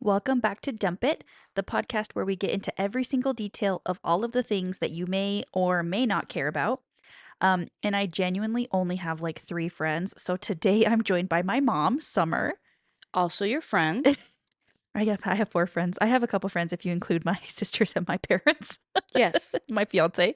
Welcome back to Dump It, the podcast where we get into every single detail of all of the things that you may or may not care about. And I genuinely only have like three friends. So today I'm joined by my mom, Summer. Also your friend. I have four friends. I have a couple friends if you include my sisters and my parents, Yes. my fiance.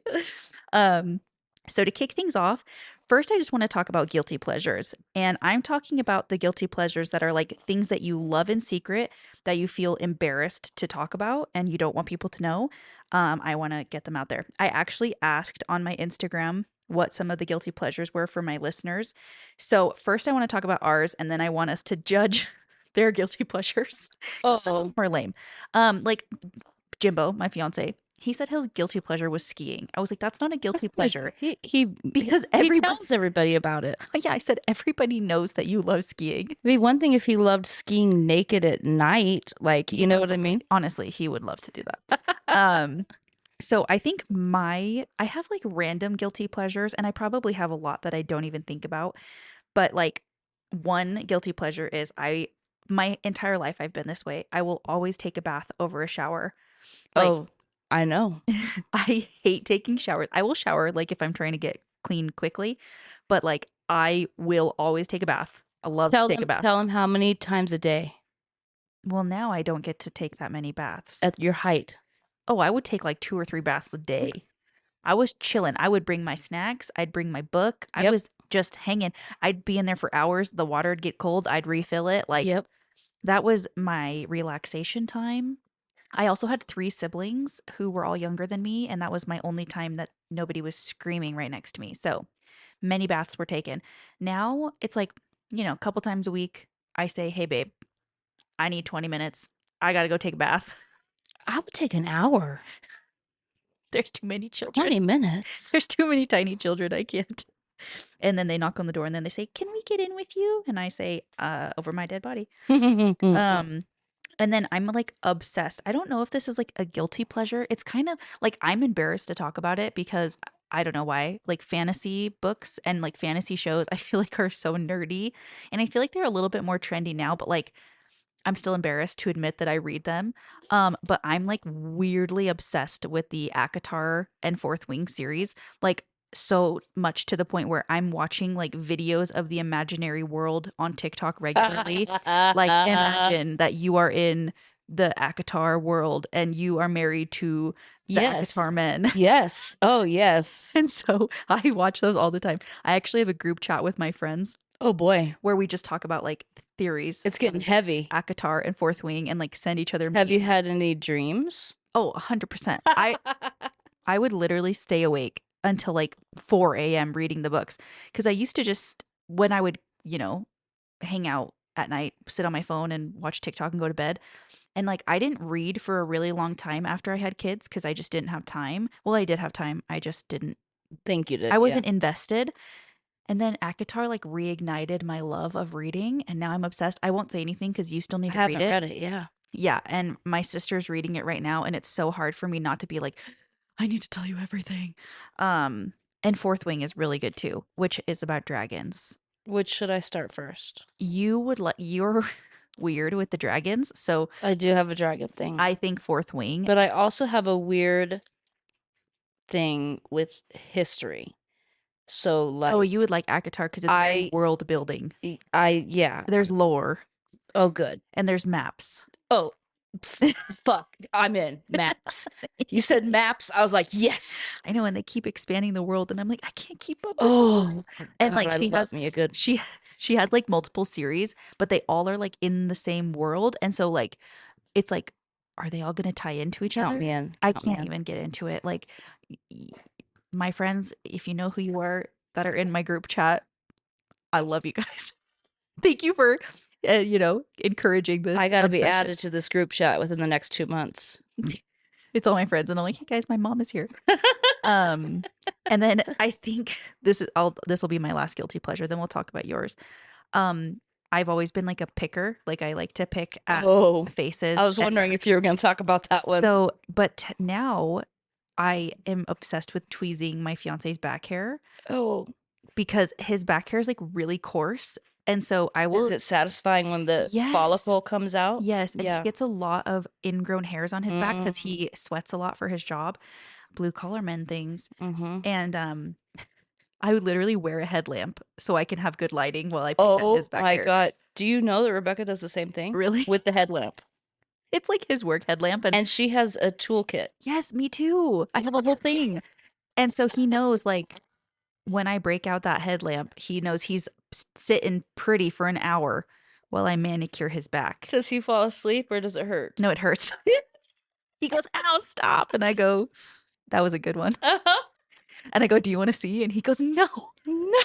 Um, so to kick things off, first I just want to talk about guilty pleasures. And I'm talking about the guilty pleasures that are like things that you love in secret that you feel embarrassed to talk about and you don't want people to know. I want to get them out there. I actually asked on my Instagram what some of the guilty pleasures were for my listeners. So first I want to talk about ours and then I want us to judge their guilty pleasures. 'Cause some of Oh, them are lame. Like Jimbo, my fiance, he said his guilty pleasure was skiing. I was like, that's not a guilty pleasure because he everybody, tells everybody about it. yeah, I said everybody knows that you love skiing. It'd be one thing if he loved skiing naked at night, like, you know what I mean? Honestly, he would love to do that. Um, so I think I have like random guilty pleasures, and I probably have a lot that I don't even think about. But like one guilty pleasure is my entire life I've been this way. I will always take a bath over a shower. Like Oh, I know. I hate taking showers. I will shower like if I'm trying to get clean quickly, but like I will always take a bath. I love to Tell take a them bath. tell him how many times a day Well, now I don't get to take that many baths. at your height. Oh, I would take like 2 or 3 baths a day. I was chilling. I would bring my snacks. I'd bring my book. I Yep. was just hanging. I'd be in there for hours. The water would get cold. I'd refill it. Like Yep. that was my relaxation time. I also had three siblings who were all younger than me, and that was my only time that nobody was screaming right next to me. So many baths were taken. Now it's like, a couple times a week, I say, hey, babe, I need 20 minutes. I got to go take a bath. I would take an hour. There's too many children. 20 minutes. There's too many tiny children. I can't. And then they knock on the door and then they say, can we get in with you? And I say, over my dead body. Um, and then I'm like obsessed. I don't know if this is like a guilty pleasure. It's kind of like I'm embarrassed to talk about it because I don't know why. Like fantasy books and like fantasy shows, I feel like are so nerdy. And I feel like they're a little bit more trendy now, but like I'm still embarrassed to admit that I read them. But I'm like weirdly obsessed with the ACOTAR and Fourth Wing series. Like so much to the point where I'm watching like videos of the imaginary world on TikTok regularly. Like imagine that you are in the ACOTAR world and you are married to the Yes. ACOTAR men. Yes. Oh, yes. And so I watch those all the time. I actually have a group chat with my friends Oh boy. where we just talk about like theories It's getting heavy. ACOTAR and Fourth Wing and like send each other Have you memes. had any dreams? Oh, 100%. I would literally stay awake until like 4 a.m. reading the books because I used to just when I would, hang out at night, sit on my phone and watch TikTok and go to bed. And like I didn't read for a really long time after I had kids because I just didn't have time. Well, I did have time. I just didn't Think you did, I yeah. wasn't invested. And then ACOTAR like reignited my love of reading and now I'm obsessed. I won't say anything because you still need I to read haven't it. read it, yeah. Yeah, and my sister's reading it right now, and it's so hard for me not to be like, I need to tell you everything. And Fourth Wing is really good too, which is about dragons. Which should I start first? You're weird with the dragons, so I do have a dragon thing. I think Fourth Wing. But I also have a weird thing with history. So Oh, like you would like ACOTAR because it's very I world building. yeah. There's lore Oh good. and there's maps. Oh fuck. I'm in. Maps. You said maps. I was like, yes. I know, and they keep expanding the world, and I'm like, I can't keep up. Oh And God, like I love me a good she has like multiple series, but they all are like in the same world, and so like it's like, are they all gonna tie into each count other? me in. I Count me can't in. even get into it. Like, y- my friends, if you know who you are that are in my group chat, I love you guys. Thank you for, encouraging this I gotta be obsession. added to this group chat within the next 2 months. It's all my friends, and I'm like, hey guys, my mom is here. And then I think this will be my last guilty pleasure. Then we'll talk about yours. Um, I've always been like a picker. Like I like to pick at Oh, faces. I was and wondering if necks. you were gonna talk about that one. So, but now I am obsessed with tweezing my fiance's back hair Oh, because his back hair is like really coarse, And so I Is will, it satisfying when the yes, follicle comes out? yes. And he Yeah. gets a lot of ingrown hairs on his back because Mm, he sweats a lot for his job, blue collar men things. mhm. And I would literally wear a headlamp so I can have good lighting while I pick at his Oh back my hair. god. Do you know that Rebecca does the same thing Really? with the headlamp? It's like his work headlamp. And And she has a toolkit. yes, me too. I have a whole thing. And so he knows, like, when I break out that headlamp, he knows he's sitting pretty for an hour while I manicure his back. Does he fall asleep or does it hurt? No, it hurts. He goes, ow, stop. And I go, that was a good one. Uh-huh. And I go, do you want to see? And he goes, no. No.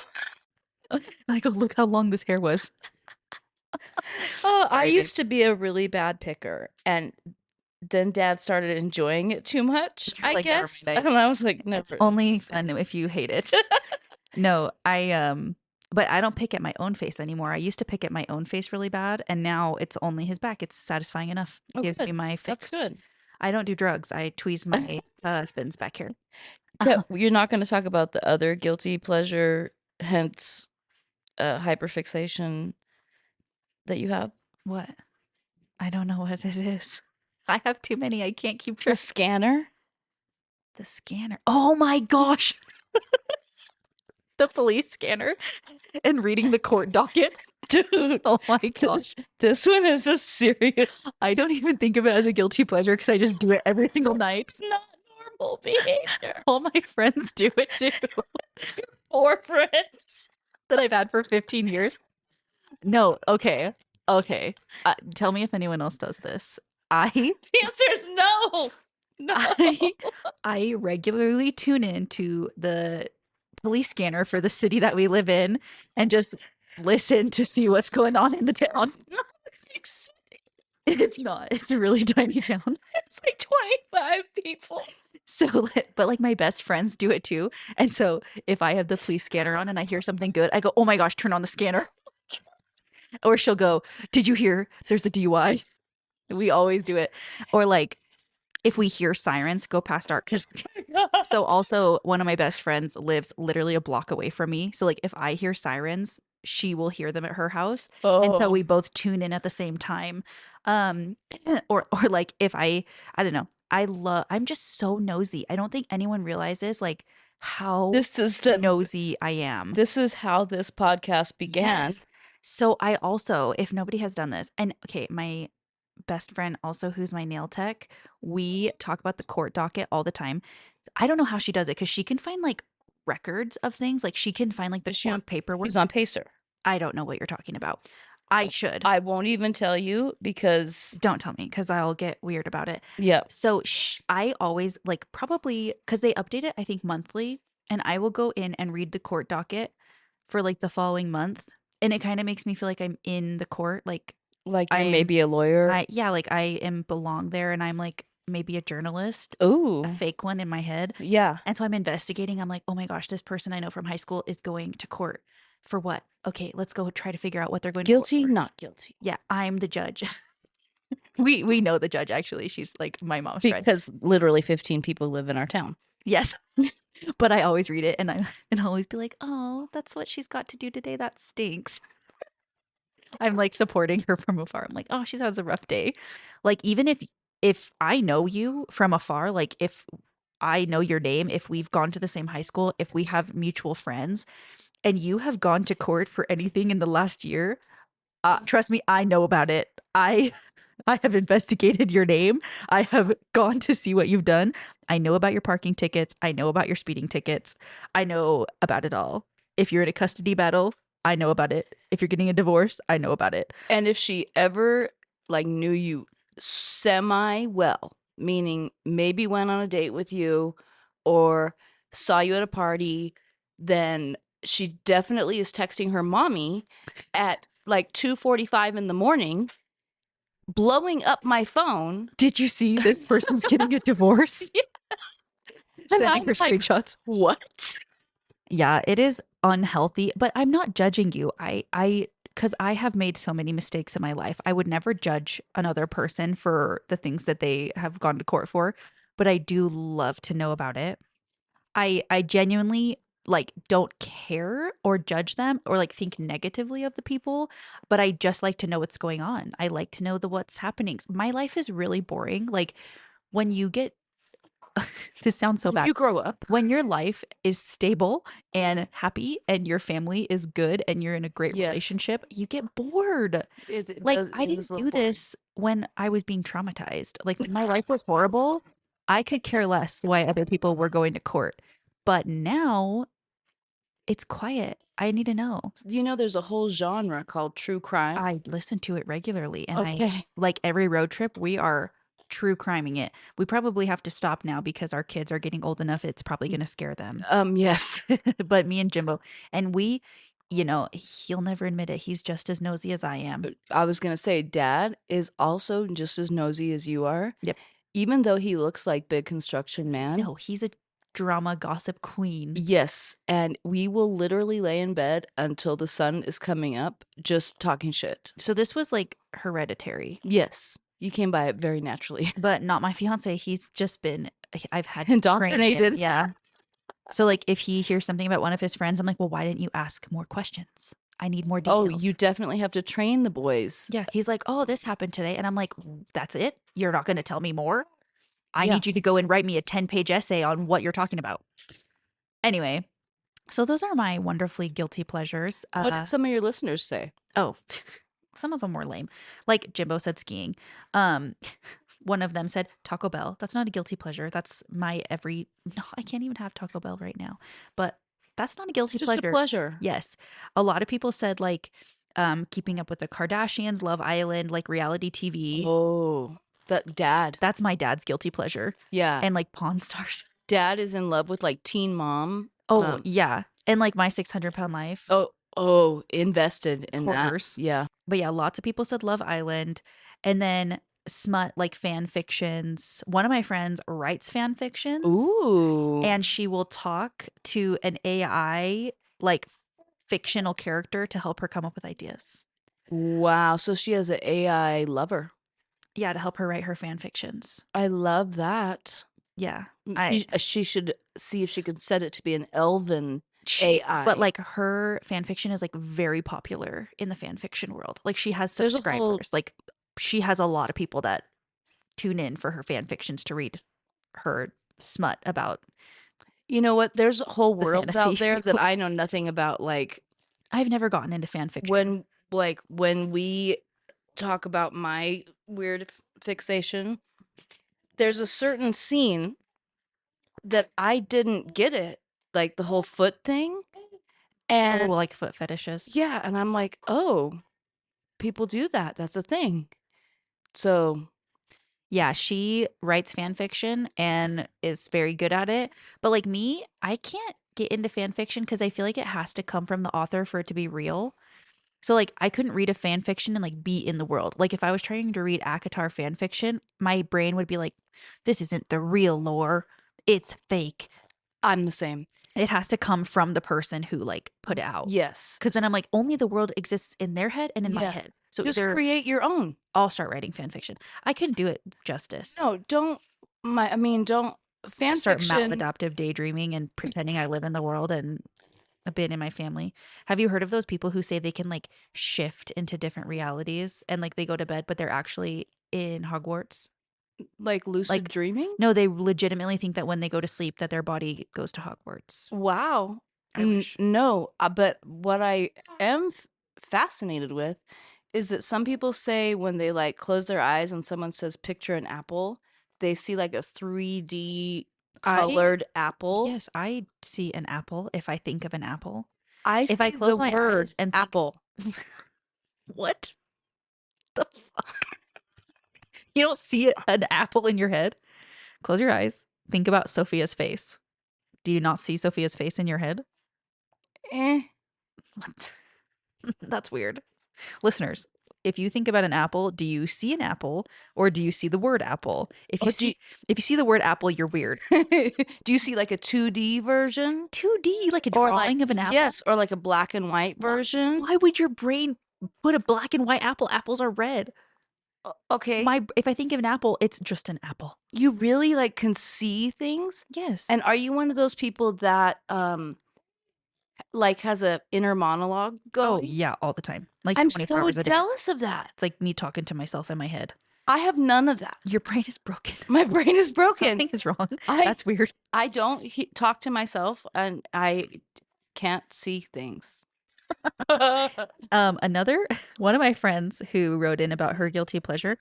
And I go, look how long this hair was. Oh, I Sorry, babe. used to be a really bad picker, and then Dad started enjoying it too much, You're I like, never guess. mind. And I was like, It's never. only fun if you hate it. No, but I don't pick at my own face anymore. I used to pick at my own face really bad, and now it's only his back. It's satisfying enough. Oh, Gives me good. my That's fix. good. I don't do drugs. I tweeze my husband's back hair. Yeah, you're not going to talk about the other guilty pleasure, hence hyperfixation that you have? What? I don't know what it is. I have too many. I can't keep The track. scanner? The scanner. Oh my gosh. The police scanner and reading the court docket. Dude, Oh my gosh. this one is a serious. I don't even think of it as a guilty pleasure because I just do it every single night. It's not normal behavior. All my friends do it too. 4 friends. That I've had for 15 years. No, okay. Okay. Tell me if anyone else does this. The answer is no. No. I regularly tune in to the police scanner for the city that we live in and just listen to see what's going on in the town. It's not a big city. It's not. It's a really tiny town. There's like 25 people. So, but like my best friends do it too. And so if I have the police scanner on and I hear something good, I go, oh my gosh, turn on the scanner. Or she'll go, did you hear? There's the DUI. We always do it. Or like if we hear sirens go past our, because so also one of my best friends lives literally a block away from me. So like if I hear sirens, she will hear them at her house. And so we both tune in at the same time. Um or like if I don't know. I'm just so nosy. I don't think anyone realizes like how This is the nosy I am. This is how this podcast began. Yes. So I also, if nobody has done this, and okay, my best friend also who's my nail tech, we talk about the court docket all the time. I don't know how she does it because she can find like records of things. Like she can find like the Is she on- court paperwork. She's on Pacer. I don't know what you're talking about. I should. I won't even tell you because Don't tell me because I'll get weird about it. yeah. So I always like probably because they update it, I think monthly, and I will go in and read the court docket for like the following month. And it kind of makes me feel like I'm in the court. Like Like I you're maybe a lawyer. like I am belong there and I'm like maybe a journalist, Ooh. a fake one in my head. Yeah. And so I'm investigating. I'm like, oh my gosh, this person I know from high school is going to court for what? Okay, let's go try to figure out what they're going Guilty, to court for. not guilty. Yeah, I'm the judge. We know the judge actually. She's like my mom's friend. Because literally 15 people live in our town. Yes. But I always read it and I'll always be like, oh, that's what she's got to do today. That stinks. I'm like supporting her from afar. I'm like, oh, she has a rough day. Like even if I know you from afar, like if I know your name, if we've gone to the same high school, if we have mutual friends, and you have gone to court for anything in the last year, trust me, I know about it. I have investigated your name. I have gone to see what you've done. I know about your parking tickets. I know about your speeding tickets. I know about it all. If you're in a custody battle, I know about it. If you're getting a divorce, I know about it. And if she ever like knew you semi well, meaning maybe went on a date with you or saw you at a party, then she definitely is texting her mommy at like 2:45 in the morning, blowing up my phone. Did you see this person's getting a divorce? And Sending I'm her like, screenshots. what? Yeah, it is unhealthy, but I'm not judging you. Because I have made so many mistakes in my life. I would never judge another person for the things that they have gone to court for, but I do love to know about it. I genuinely like don't care or judge them or like think negatively of the people, but I just like to know what's going on. I like to know what's happening. My life is really boring. Like when you get this sounds so When bad. you grow up. When your life is stable and happy and your family is good and you're in a great Yes. relationship, you get bored. It Like does. I It is didn't a little do boring. this when I was being traumatized. Like when my life was horrible, I could care less why other people were going to court. But now it's quiet. I need to know. You know, there's a whole genre called true crime. I listen to it regularly and I Okay. like every road trip we are true criming it. We probably have to stop now because our kids are getting old enough it's probably going to scare them. Yes. But me and Jimbo and we, you know, he'll never admit it. He's just as nosy as I am. I was gonna say, Dad is also just as nosy as you are. Yep. Even though he looks like big construction man. No, he's a drama gossip queen. Yes, and we will literally lay in bed until the sun is coming up, just talking shit. So this was like hereditary, Yes, you came by it very naturally. but not my fiance. He's just been I've had to train him. Indoctrinated. Yeah. So like if he hears something about one of his friends, I'm like, well, why didn't you ask more questions? I need more Oh, details. you definitely have to train the boys. Yeah. He's like, oh, this happened today. And I'm like, that's it? You're not going to tell me more? I Yeah. need you to go and write me a 10-page essay on what you're talking about. Anyway, so those are my wonderfully guilty pleasures. What did some of your listeners say? Oh, some of them were lame. Like Jimbo said skiing. Um, one of them said Taco Bell. That's not a guilty pleasure. That's my every. No, I can't even have Taco Bell right now. But that's not a It's guilty just a pleasure. pleasure. Yes, a lot of people said like Keeping Up with the Kardashians, Love Island, like reality TV. Oh, that dad. That's my dad's guilty pleasure. Yeah. And like Pawn Stars. Dad is in love with like Teen Mom. Oh yeah, and like My 600-Pound Life. Oh, invested in Horrors. that. Yeah. But yeah, lots of people said Love Island. And then smut, like fan fictions. One of my friends writes fan fictions. Ooh. And she will talk to an AI, like fictional character to help her come up with ideas. Wow. So she has an AI lover. Yeah, to help her write her fan fictions. I love that. Yeah. She should see if she can set it to be an elven AI. But like her fan fiction is like very popular in the fan fiction world. Like she has There's a subscribers. whole- Like she has a lot of people that tune in for her fan fictions to read her smut about. You know what? There's whole The worlds fantasy. out there that I know nothing about. Like I've never gotten into fan fiction. when we talk about my weird fixation, there's a certain scene that I didn't get it, like the whole foot thing. And like foot fetishes. yeah, and I'm like, oh, people do that. That's a thing. So Yeah, she writes fan fiction and is very good at it. But like me, I can't get into fan fiction because I feel like it has to come from the author for it to be real. So like I couldn't read a fan fiction and like be in the world. Like if I was trying to read ACOTAR fan fiction, my brain would be like, this isn't the real lore. It's fake. I'm the same. It has to come from the person who like put it out. Yes. Because then I'm like, only the world exists in their head and in my Yeah. head. So Just either create your own. I'll start writing fan fiction. I couldn't do it justice. No, don't fan Start fiction. maladaptive daydreaming and pretending I live in the world and a bit in my family. Have you heard of those people who say they can like shift into different realities and like they go to bed but they're actually in Hogwarts? Like lucid Like- dreaming? No, they legitimately think that when they go to sleep that their body goes to Hogwarts. Wow. I wish. No, but what I am fascinated with is that some people say when they like close their eyes and someone says picture an apple, they see like a 3D colored apple. Yes, I see an apple if I think of an apple. If I close my word eyes and think- apple. What the fuck? You don't see an apple in your head? Close your eyes. Think about Sophia's face. Do you not see Sophia's face in your head? What? That's weird. Listeners, if you think about an apple, do you see an apple or do you see the word apple? If you see the word apple, you're weird. Do you see like a 2D version? 2D, like a Or drawing of an apple? Yes, or like a black and white version. Why would your brain put a black and white apple? Apples are red. Okay. If I think of an apple, it's just an apple. You really like can see things? Yes. And are you one of those people that like has a inner monologue Oh, going. yeah, all the time. Like I'm 24 so hours a day. jealous of that. It's like me talking to myself in my head. I have none of that. Your brain is broken. My brain is broken. Something is wrong. I- That's weird. I don't talk to myself, and I can't see things. Another one of my friends who wrote in about her guilty pleasure,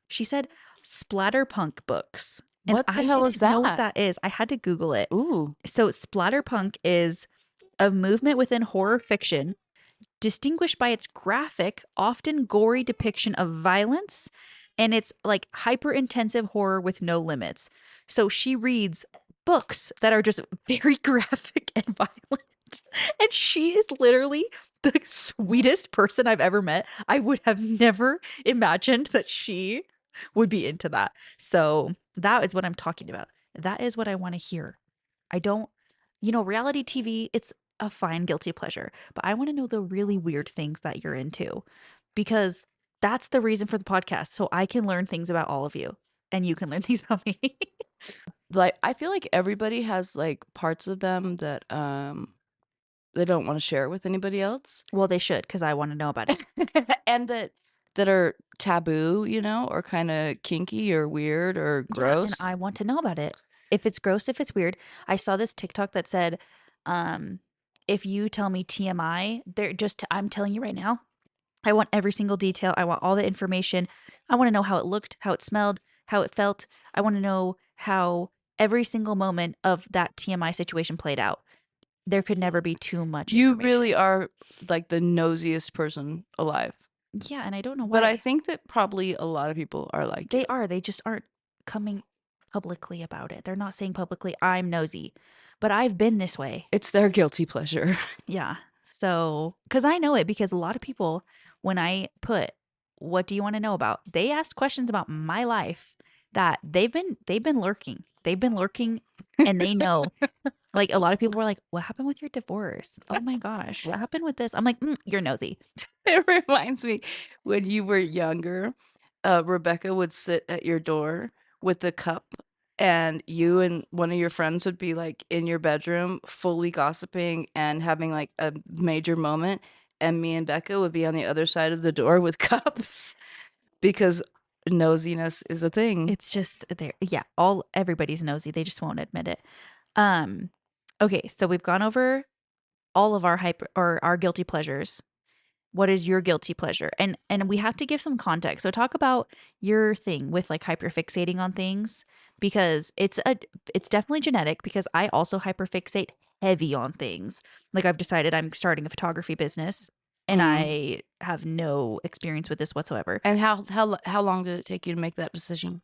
she said splatterpunk books. And What the I hell didn't is know what that? that is. I had to Google it. Ooh. So splatterpunk is a movement within horror fiction distinguished by its graphic, often gory depiction of violence, and it's like hyper intensive horror with no limits. So she reads books that are just very graphic and violent. And she is literally the sweetest person I've ever met. I would have never imagined that she would be into that. So that is what I'm talking about. That is what I want to hear. I don't, reality TV, it's a fine guilty pleasure, but I want to know the really weird things that you're into because that's the reason for the podcast. So I can learn things about all of you and you can learn things about me. Like, I feel like everybody has like parts of them that they don't want to share with anybody else. Well, they should because I want to know about it. And that are taboo, or kind of kinky or weird or gross. Yeah, and I want to know about it. If it's gross, if it's weird. I saw this TikTok that said, if you tell me TMI, I'm telling you right now, I want every single detail. I want all the information. I want to know how it looked, how it smelled, how it felt. I want to know how every single moment of that TMI situation played out. There could never be too much You information. really are like the nosiest person alive. Yeah, and I don't know why. But I think that probably a lot of people are like you. They are. They just aren't coming publicly about it. They're not saying publicly, I'm nosy. But I've been this way. It's their guilty pleasure. Yeah. So, because I know it, because a lot of people, when I put, what do you want to know about? They asked questions about my life that they've been lurking. They've been lurking and they know. Like a lot of people were like, what happened with your divorce? Oh my gosh, what happened with this? I'm like, you're nosy. It reminds me when you were younger, Rebecca would sit at your door with a cup, and you and one of your friends would be like in your bedroom, fully gossiping and having like a major moment. And me and Becca would be on the other side of the door with cups because nosiness is a thing. It's just there. Yeah, everybody's nosy. They just won't admit it. Okay, so we've gone over all of our guilty pleasures. What is your guilty pleasure? And we have to give some context. So talk about your thing with like hyperfixating on things because it's definitely genetic because I also hyperfixate heavy on things. Like I've decided I'm starting a photography business and I have no experience with this whatsoever. And how long did it take you to make that decision?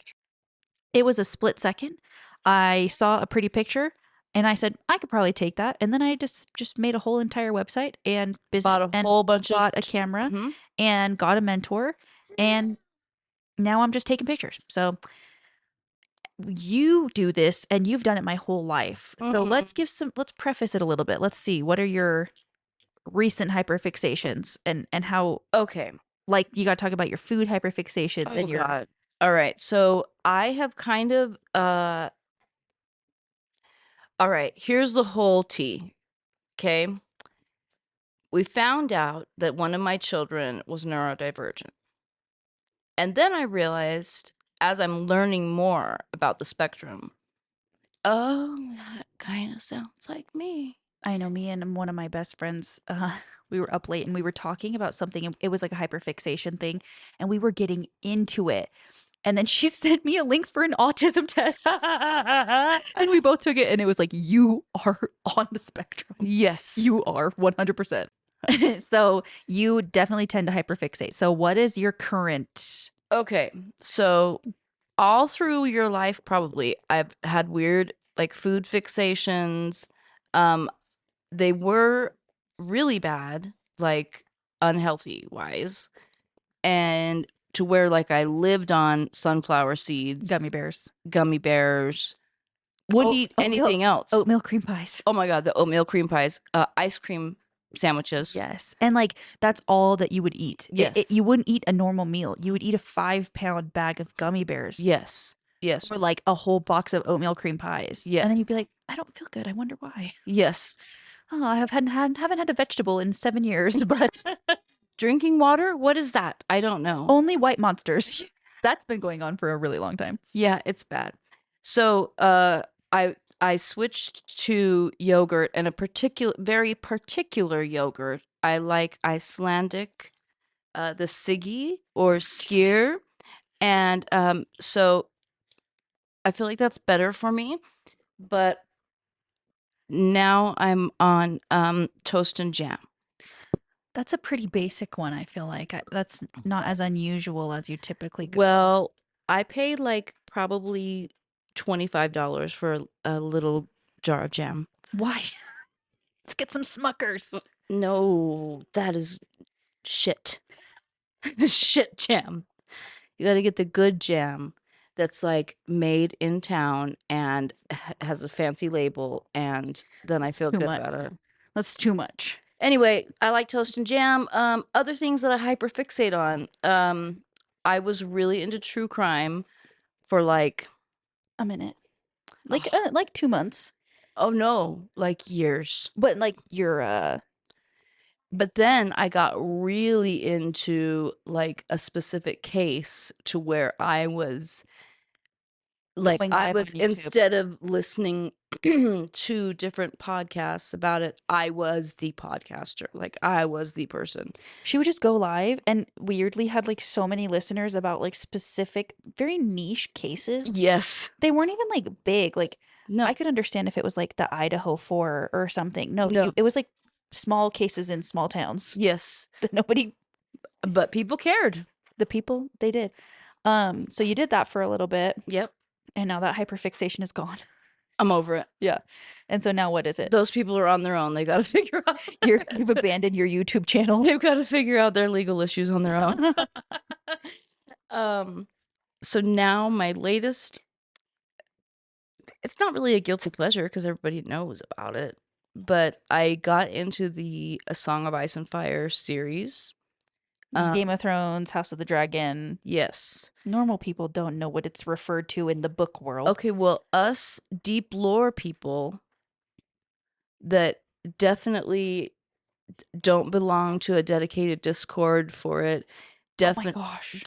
It was a split second. I saw a pretty picture and I said, I could probably take that. And then I just made a whole entire website and Bought a whole bunch of bought a camera and got a mentor. And now I'm just taking pictures. So you do this and you've done it my whole life. So let's preface it a little bit. Let's see. What are your recent hyperfixations and how, Okay. like you got to talk about your food hyperfixations and your, God. All right. So I have kind of all right, here's the whole tea. Okay. We found out that one of my children was neurodivergent. And then I realized as I'm learning more about the spectrum, oh, that kind of sounds like me. I know me and one of my best friends, we were up late and we were talking about something. And it was like a hyperfixation thing, and we were getting into it. And then she sent me a link for an autism test, and we both took it. And it was like, you are on the spectrum. Yes, you are 100%. So you definitely tend to hyperfixate. So what is your current? Okay, so all through your life, probably I've had weird like food fixations. They were really bad, like unhealthy wise, and to where like I lived on sunflower seeds, Gummy bears, wouldn't eat anything else. Oatmeal cream pies. Oh my God, the oatmeal cream pies, ice cream sandwiches. Yes. And like that's all that you would eat. Yes. You wouldn't eat a normal meal. You would eat a 5-pound bag of gummy bears. Yes. Yes. Or like a whole box of oatmeal cream pies. Yes. And then you'd be like, I don't feel good. I wonder why. Yes. Oh, I haven't had a vegetable in 7 years, but Drinking water? What is that? I don't know. only white monsters. That's been going on for a really long time. Yeah, it's bad. So, I switched to yogurt and a very particular yogurt. I like Icelandic, the Siggi or Skyr, and so I feel like that's better for me. But now I'm on toast and jam. That's a pretty basic one, I feel like. That's not as unusual as you typically go. Well, I paid like probably $25 for a little jar of jam. Why? Let's get some Smuckers. No, that is shit. Shit jam. You got to get the good jam that's like made in town and has a fancy label, and then I feel too good much. about it. That's too much. Anyway, I like toast and jam. Other things that I hyperfixate on. I was really into true crime for like, A minute. Like 2 months. oh no, like years. But like your But then I got really into like a specific case to where I was like, going I live was on YouTube. instead of listening to different podcasts about it, I was the podcaster. Like I was the person. She would just go live and weirdly had like so many listeners about like specific, very niche cases. Yes. They weren't even like big. Like No. I could understand if it was like the Idaho 4 or something. No, No. it was like small cases in small towns Yes. that nobody, But people cared. the people, they did. So you did that for a little bit, Yep. and now that hyperfixation is gone. I'm over it. Yeah. And so now what is it? Those people are on their own. They got to figure out. You've abandoned your YouTube channel. They've got to figure out their legal issues on their own. So now my latest, it's not really a guilty pleasure because everybody knows about it, but I got into the A Song of Ice and Fire series. Game of Thrones, House of the Dragon. Yes. Normal people don't know what it's referred to in the book world. Okay, well, us deep lore people that definitely don't belong to a dedicated Discord for it. Oh my gosh.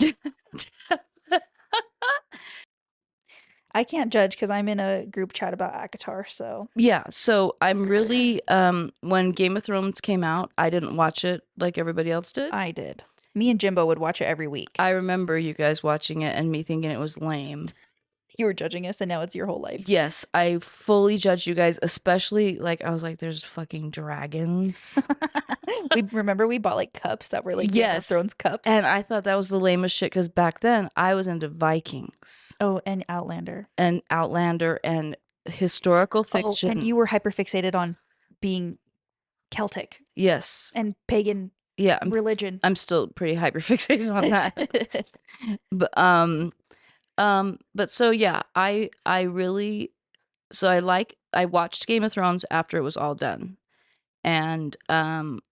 I can't judge because I'm in a group chat about ACOTAR, so. Yeah, so I'm really when Game of Thrones came out, I didn't watch it like everybody else did. I did. Me and Jimbo would watch it every week. I remember you guys watching it and me thinking it was lame. You were judging us and now it's your whole life. Yes, I fully judged you guys, especially like I was like, there's fucking dragons. We remember we bought like cups that were like Game of Yes. Thrones cups. And I thought that was the lamest shit because back then I was into Vikings Oh, and Outlander. and Outlander and historical Oh, fiction. and you were hyperfixated on being Celtic Yes. and pagan Yeah, religion. I'm still pretty hyperfixated on that. But so yeah, I really, so I watched Game of Thrones after it was all done, and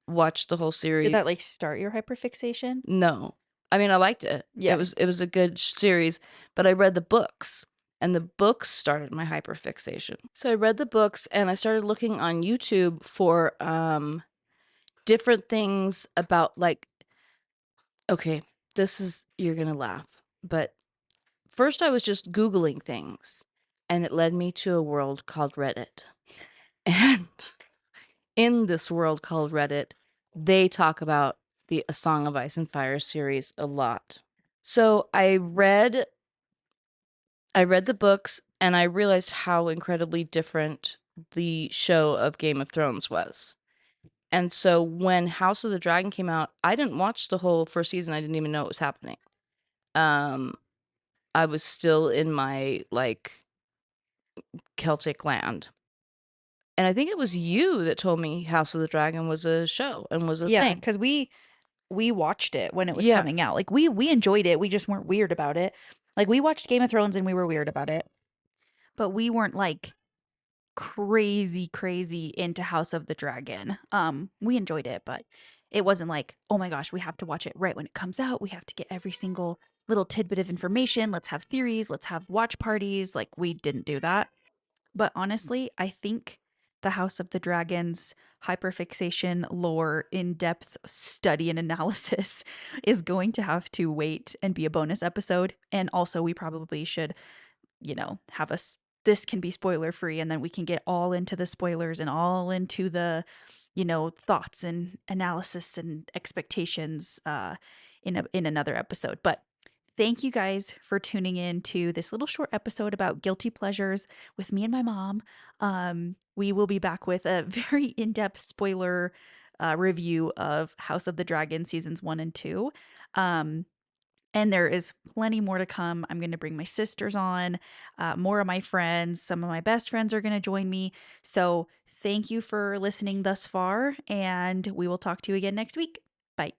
watched the whole series. Did that like start your hyperfixation? No, I mean I liked it. Yeah. It was a good series, but I read the books, and the books started my hyperfixation. So I read the books, and I started looking on YouTube for different things about like, okay, this is, you're gonna laugh, but first I was just Googling things, and it led me to a world called Reddit. And in this world called Reddit, they talk about the A Song of Ice and Fire series a lot. So I read the books, and I realized how incredibly different the show of Game of Thrones was. And so when House of the Dragon came out, I didn't watch the whole first season. I didn't even know it was happening. I was still in my like Celtic land. And I think it was you that told me House of the Dragon was a show and was a thing. because we watched it when it was Yeah. coming out. Like we enjoyed it. We just weren't weird about it. Like we watched Game of Thrones and we were weird about it. But we weren't like crazy into House of the Dragon. We enjoyed it, but it wasn't like, oh my gosh, we have to watch it right when it comes out. We have to get every single little tidbit of information. Let's have theories. Let's have watch parties. Like we didn't do that. But honestly, I think the House of the Dragons hyperfixation lore in-depth study and analysis is going to have to wait and be a bonus episode. And also we probably should, have us this can be spoiler free, and then we can get all into the spoilers and all into the, thoughts and analysis and expectations in another episode. But thank you guys for tuning in to this little short episode about guilty pleasures with me and my mom. We will be back with a very in-depth spoiler review of House of the Dragon seasons 1 and 2. And there is plenty more to come. I'm going to bring my sisters on, more of my friends. Some of my best friends are going to join me. So thank you for listening thus far, and we will talk to you again next week. Bye.